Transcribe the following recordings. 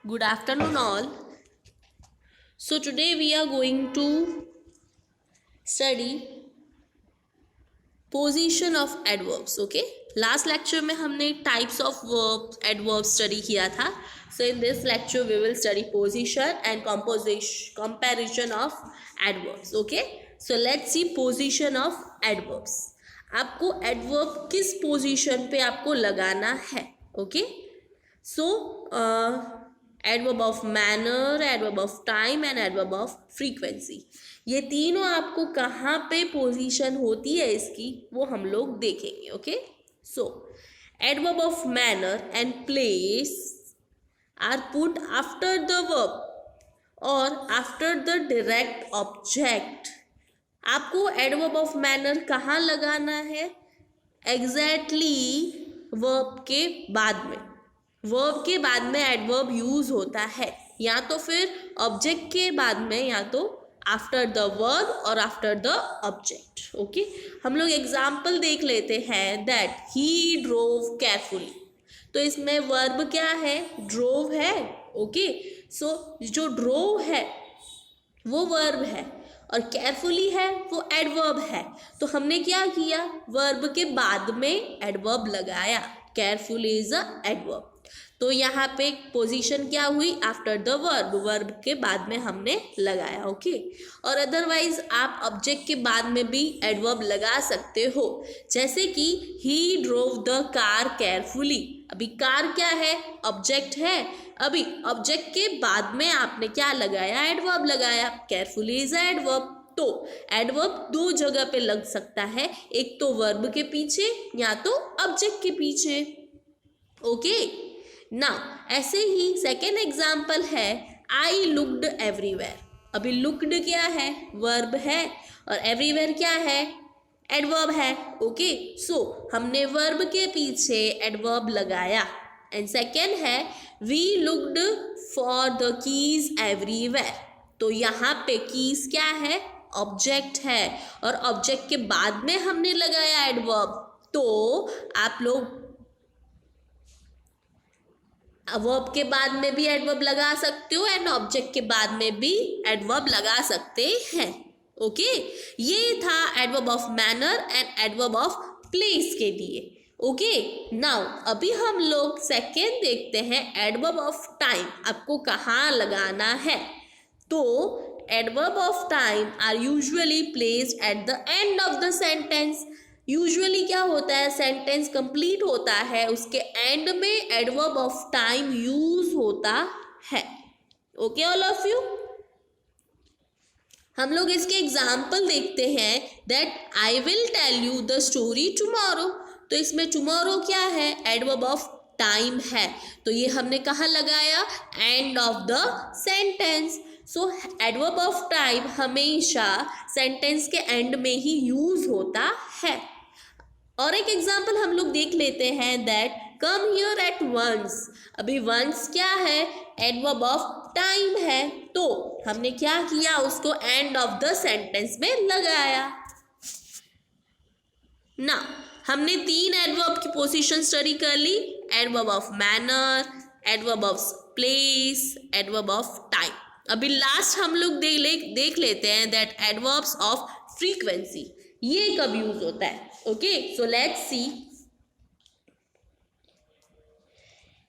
Good afternoon, all. So, today we are going to study position of adverbs. Okay, last lecture में हमने types of verbs, adverbs study किया था. So, in this lecture we will study position and comparison of adverbs. Okay, so let's see position of adverbs. आपको adverb किस position पे आपको लगाना है. Okay, so adverb of manner, adverb of time and adverb of frequency, ये तीनों आपको कहाँ पे पोजीशन होती है इसकी वो हम लोग देखेंगे. Okay, so adverb of manner and place are put after the verb or after the direct object. आपको adverb of manner कहाँ लगाना है? एग्जैक्टली वर्ब के बाद में. वर्ब के बाद में एडवर्ब यूज होता है, या तो फिर ऑब्जेक्ट के बाद में, या तो आफ्टर द वर्ब और आफ्टर द ऑब्जेक्ट. ओके, हम लोग एग्जाम्पल देख लेते हैं. दैट ही ड्रोव केयरफुली, तो इसमें वर्ब क्या है? ड्रोव है. ओके, सो जो ड्रोव है वो वर्ब है और केयरफुली है वो एडवर्ब है. तो हमने क्या किया? वर्ब के बाद में एडवर्ब लगाया. Carefully is a adverb. तो यहाँ पे पोजीशन क्या हुई? आफ्टर द वर्ब, वर्ब के बाद में हमने लगाया. ओके, और अदरवाइज आप ऑब्जेक्ट के बाद में भी एडवर्ब लगा सकते हो. जैसे कि ही ड्रोव द कार केयरफुली. अभी कार क्या है? ऑब्जेक्ट है. अभी ऑब्जेक्ट के बाद में आपने क्या लगाया? एडवर्ब लगाया. Carefully is adverb. तो एडवर्ब दो जगह पे लग सकता है, एक तो वर्ब के पीछे या तो ऑब्जेक्ट के पीछे. ओके, नाउ ऐसे ही सेकेंड एग्जाम्पल है आई लुक्ड एवरीवेयर. अभी लुक्ड क्या है? वर्ब है, और एवरीवेयर क्या है? एडवर्ब है. ओके, सो हमने वर्ब के पीछे एडवर्ब लगाया. एंड सेकेंड है we looked for the keys everywhere. तो यहाँ पे कीज क्या है? ऑब्जेक्ट है, और ऑब्जेक्ट के बाद में हमने लगाया एडवर्ब. तो आप लोग वर्ब के बाद में भी एडवर्ब लगा सकते हो एंड ऑब्जेक्ट के बाद में भी एडवर्ब लगा सकते हैं. ओके, ये था adverb of manner and adverb of place के लिए. ओके, नाउ अभी हम लोग सेकेंड देखते हैं एडवर्ब ऑफ टाइम. आपको कहाँ लगाना है? तो adverb of time are usually placed at the end of the sentence. Usually क्या होता है? सेंटेंस कंप्लीट होता है, उसके एंड में एडवर्ब ऑफ टाइम यूज होता है. ओके ऑल ऑफ यू, हम लोग इसके एग्जाम्पल देखते हैं. That I will tell you the story tomorrow. तो इसमें टुमारो क्या है? एडवर्ब ऑफ टाइम है. तो ये हमने कहाँ लगाया? And of the sentence. So adverb of time हमेशा सेंटेंस के एंड में ही यूज होता है. और एक एग्जाम्पल हम लोग देख लेते हैं. That come here at once. अभी वंस क्या है? एडवर्ब ऑफ टाइम है. तो हमने क्या किया? उसको एंड ऑफ द सेंटेंस में लगाया. ना हमने तीन एडवर्ब की पोजीशन स्टडी कर ली. Adverb of manner, adverb of place, adverb of time. अभी लास्ट हम लोग देख लेते हैं दैट एडवर्ब्स ऑफ फ्रीक्वेंसी, ये कब यूज होता है. Okay, so let's see.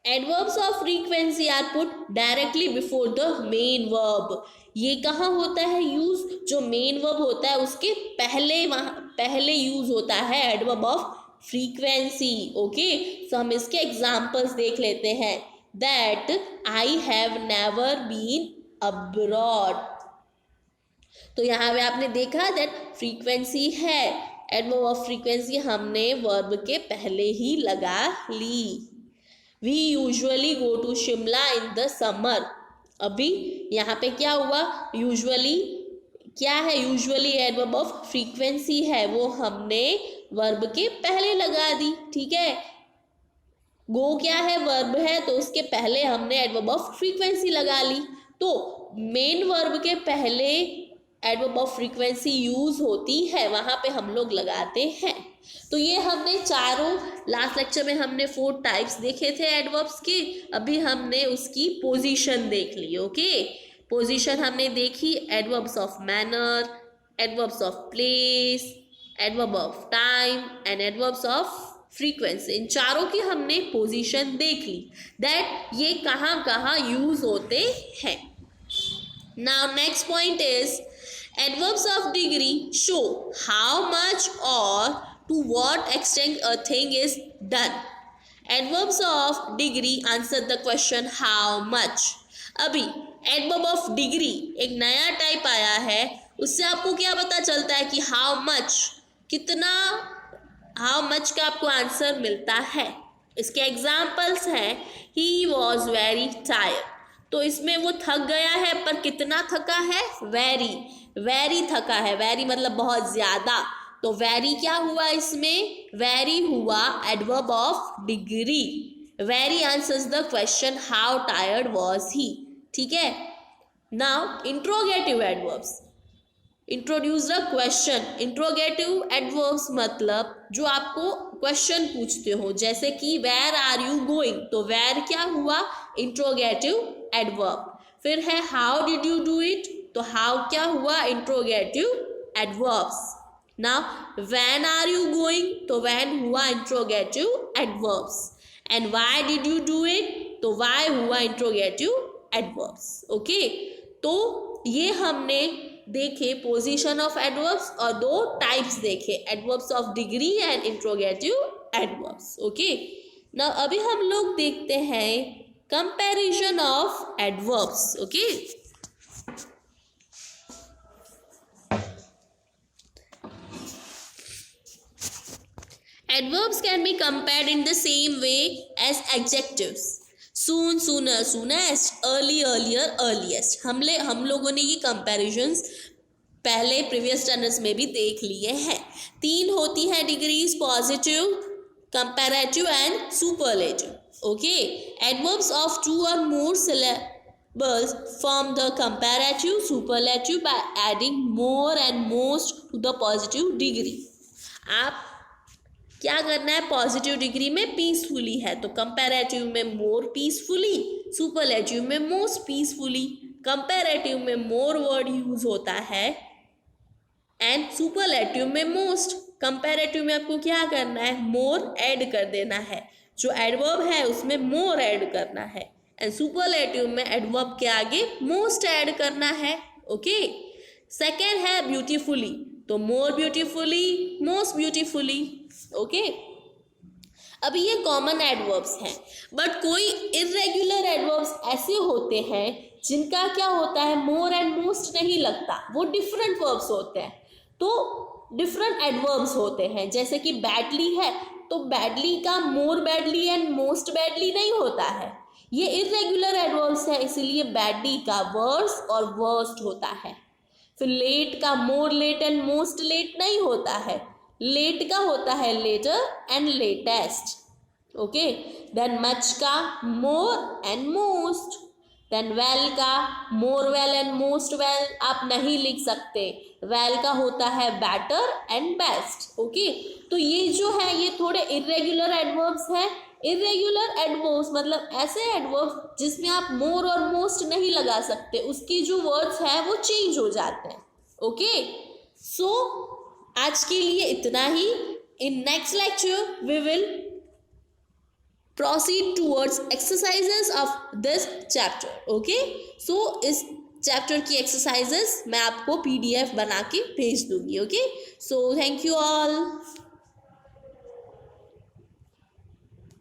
Adverbs of frequency are put directly before the main verb. ये कहाँ होता है यूज? जो मेन वर्ब होता है उसके पहले यूज होता है adverb of frequency. Okay, so हम इसके एग्जाम्पल्स देख लेते हैं. That I have never been abroad. तो यहाँ पे आपने देखा दैट फ्रीक्वेंसी है. एडवर्ब ऑफ फ्रीक्वेंसी हमने वर्ब के पहले ही लगा ली. We usually go to Shimla in the summer. अभी यहाँ पे क्या हुआ? यूजुअली क्या है? यूजुअली एडवर्ब ऑफ फ्रीक्वेंसी है, वो हमने वर्ब के पहले लगा दी. ठीक है, गो क्या है? वर्ब है, तो उसके पहले हमने एडवर्ब ऑफ फ्रीक्वेंसी लगा ली. तो मेन वर्ब के पहले एडवर्ब ऑफ फ्रीक्वेंसी यूज होती है, वहां पे हम लोग लगाते हैं. तो ये हमने चारों लास्ट लेक्चर में हमने 4 टाइप्स देखे थे एडवर्ब्स के। अभी हमने उसकी पोजीशन देख ली। ओके, पोजीशन हमने देखी adverbs of manner, adverbs of place, adverb of time and adverbs of frequency. इन चारों की हमने पोजीशन देख ली, दैट ये कहाँ कहाँ यूज होते हैं। Now next point is adverbs of degree show how much or to what extent a thing is done. Adverbs of degree answer the question how much. अभी adverb of degree एक नया type आया है, उससे आपको क्या पता चलता है कि how much कितना, how much का आपको आंसर मिलता है। इसके एग्जाम्पल्स हैं he was very tired, तो इसमें वो थक गया है, पर कितना थका है, वेरी, वेरी थका है। वेरी मतलब बहुत ज्यादा, तो वेरी क्या हुआ इसमें, वेरी हुआ adverb of degree. Very answers the question how tired was he. ठीक है, now interrogative adverbs introduce the question. Interrogative adverbs मतलब जो आपको क्वेश्चन पूछते हो, जैसे कि वेयर आर यू गोइंग, तो वेयर क्या हुआ, इंट्रोगेटिव एडवर्ब। फिर है how did you do it, तो हाउ क्या हुआ, interrogative adverbs. Now when are you going, तो व्हेन हुआ interrogative adverbs. And why did you do it, तो व्हाई हुआ इंट्रोगेटिव एडवर्ब्स। ओके, तो ये हमने देखे पोजीशन ऑफ एडवर्ब्स और 2 टाइप्स देखे, adverbs of degree and interrogative adverbs. Okay, now अभी हम लोग देखते हैं comparison of adverbs. Okay, adverbs can be compared in the same way as adjectives. Soon, sooner, soonest, early, earlier, earliest. हम लोगों ने ये comparisons पहले प्रीवियस टर्न्स में भी देख लिए हैं। 3 होती हैं degrees, positive, comparative and superlative. Okay, adverbs of 2 or more syllables form the comparative superlative by adding more and most to the positive degree. आप क्या करना है, पॉजिटिव डिग्री में पीसफुली है, तो कंपैरेटिव में मोर पीसफुली, सुपरलेटिव में मोस्ट पीसफुली। कंपैरेटिव में मोर वर्ड यूज होता है एंड सुपरलेटिव में मोस्ट। कंपैरेटिव में आपको क्या करना है, मोर ऐड कर देना है, जो एडवर्ब है उसमें मोर ऐड करना है, एंड सुपरलेटिव में एडवर्ब के आगे मोस्ट ऐड करना है। ओके, सेकेंड है ब्यूटीफुली, तो मोर ब्यूटीफुली, मोस्ट ब्यूटीफुली। ओके, अभी ये कॉमन एडवर्ब्स हैं, बट कोई इर्रेगुलर एडवर्ब्स ऐसे होते हैं जिनका क्या होता है, मोर एंड मोस्ट नहीं लगता, वो डिफरेंट वर्ब्स होते हैं, तो डिफरेंट एडवर्ब्स होते हैं। जैसे कि बैडली है, तो बैडली का मोर बैडली एंड मोस्ट बैडली नहीं होता है, ये इर्रेगुलर एडवर्ब्स है, इसीलिए बैडली का वर्स और वर्स्ट होता है। फिर लेट का more late and most late नहीं होता है, लेट का होता है later and latest. Okay, then much का more and most, then well का more well and most well आप नहीं लिख सकते, वेल का होता है बेटर एंड बेस्ट। ओके, तो ये जो है ये थोड़े इर्रेगुलर एडवर्ब्स हैं। इर्रेगुलर एडवर्ब्स मतलब ऐसे एडवर्ब्स जिसमें आप मोर और मोस्ट नहीं लगा सकते, उसकी जो वर्ड्स हैं वो चेंज हो जाते हैं। ओके, सो आज के लिए इतना ही। In next lecture we will proceed towards exercises of this chapter. Okay, so इस चैप्टर की एक्सरसाइजेस मैं आपको PDF बना के भेज दूंगी। Okay, so thank you all.